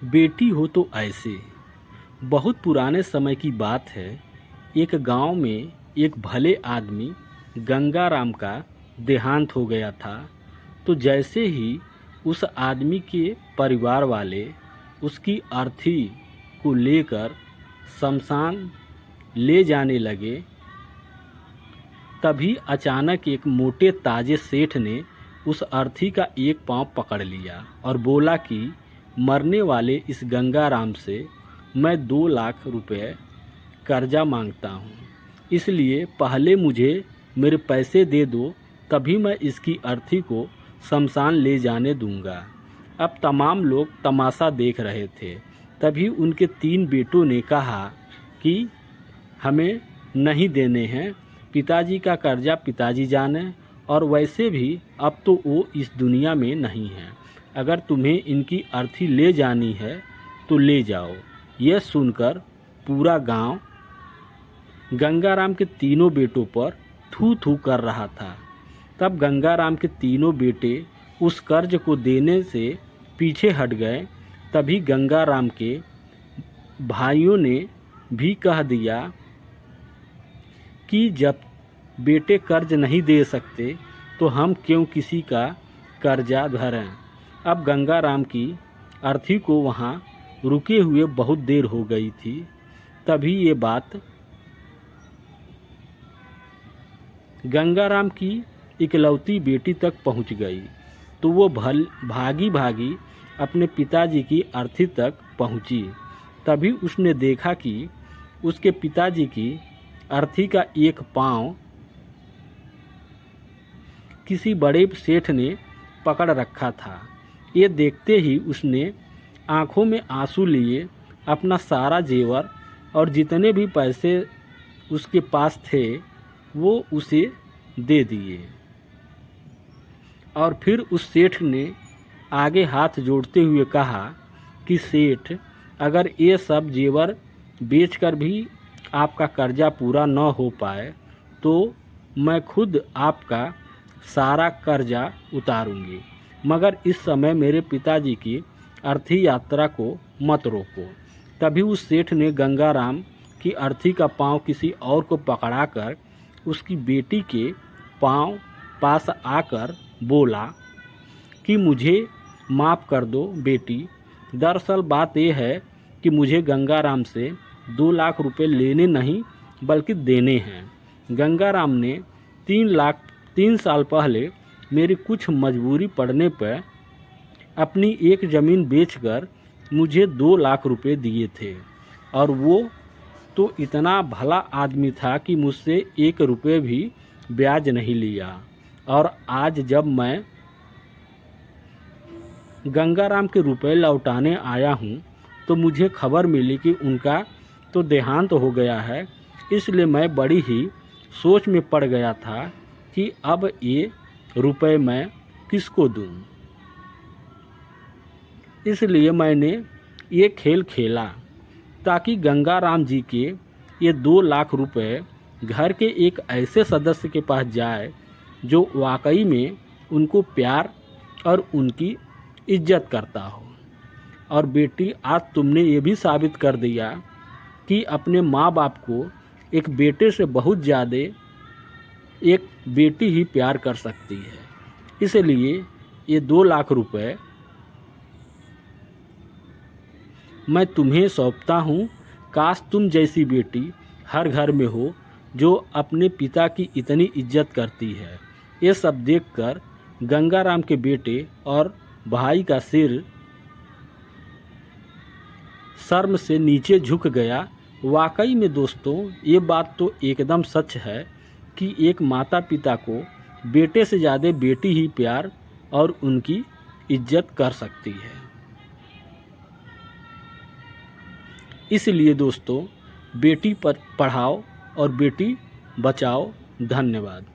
बेटी हो तो ऐसे। बहुत पुराने समय की बात है। एक गांव में एक भले आदमी गंगाराम का देहांत हो गया था। तो जैसे ही उस आदमी के परिवार वाले उसकी अर्थी को लेकर शमशान ले जाने लगे, तभी अचानक एक मोटे ताजे सेठ ने उस अर्थी का एक पांव पकड़ लिया और बोला कि मरने वाले इस गंगाराम से मैं 2 लाख रुपए कर्जा मांगता हूँ, इसलिए पहले मुझे मेरे पैसे दे दो, तभी मैं इसकी अर्थी को शमशान ले जाने दूंगा। अब तमाम लोग तमाशा देख रहे थे। तभी उनके 3 बेटों ने कहा कि हमें नहीं देने हैं, पिताजी का कर्जा पिताजी जाने, और वैसे भी अब तो वो इस दुनिया में नहीं हैं। अगर तुम्हें इनकी अर्थी ले जानी है तो ले जाओ। यह सुनकर पूरा गांव गंगाराम के तीनों बेटों पर थू थू कर रहा था। तब गंगाराम के तीनों बेटे उस कर्ज को देने से पीछे हट गए। तभी गंगाराम के भाइयों ने भी कह दिया कि जब बेटे कर्ज नहीं दे सकते तो हम क्यों किसी का कर्जा भरें। अब गंगाराम की अर्थी को वहाँ रुके हुए बहुत देर हो गई थी। तभी ये बात गंगाराम की इकलौती बेटी तक पहुँच गई। तो वो भागी भागी अपने पिताजी की अर्थी तक पहुँची। तभी उसने देखा कि उसके पिताजी की अर्थी का एक पाँव किसी बड़े सेठ ने पकड़ रखा था। ये देखते ही उसने आंखों में आंसू लिए अपना सारा जेवर और जितने भी पैसे उसके पास थे वो उसे दे दिए। और फिर उस सेठ ने आगे हाथ जोड़ते हुए कहा कि सेठ, अगर ये सब जेवर बेचकर भी आपका कर्जा पूरा न हो पाए तो मैं खुद आपका सारा कर्जा उतारूंगी, मगर इस समय मेरे पिताजी की अर्थी यात्रा को मत रोको। तभी उस सेठ ने गंगाराम की अर्थी का पाँव किसी और को पकड़ाकर उसकी बेटी के पाँव पास आकर बोला कि मुझे माफ़ कर दो बेटी, दरअसल बात यह है कि मुझे गंगाराम से 2 लाख रुपए लेने नहीं बल्कि देने हैं। गंगाराम ने 3 साल पहले मेरी कुछ मजबूरी पड़ने पर अपनी एक ज़मीन बेचकर मुझे 2 लाख रुपए दिए थे, और वो तो इतना भला आदमी था कि मुझसे 1 रुपये भी ब्याज नहीं लिया। और आज जब मैं गंगाराम के रुपए लौटाने आया हूँ तो मुझे खबर मिली कि उनका तो देहांत हो गया है, इसलिए मैं बड़ी ही सोच में पड़ गया था कि अब ये रुपए मैं किसको दूँ। इसलिए मैंने ये खेल खेला ताकि गंगाराम जी के ये 2 लाख रुपए घर के एक ऐसे सदस्य के पास जाए जो वाकई में उनको प्यार और उनकी इज्जत करता हो। और बेटी, आज तुमने ये भी साबित कर दिया कि अपने माँ बाप को एक बेटे से बहुत ज़्यादा एक बेटी ही प्यार कर सकती है। इसलिए ये 2 लाख रुपए मैं तुम्हें सौंपता हूँ। काश तुम जैसी बेटी हर घर में हो जो अपने पिता की इतनी इज्जत करती है। ये सब देखकर गंगाराम के बेटे और भाई का सिर शर्म से नीचे झुक गया। वाकई में दोस्तों, ये बात तो एकदम सच है कि एक माता पिता को बेटे से ज़्यादा बेटी ही प्यार और उनकी इज्जत कर सकती है। इसलिए दोस्तों, बेटी पर पढ़ाओ और बेटी बचाओ। धन्यवाद।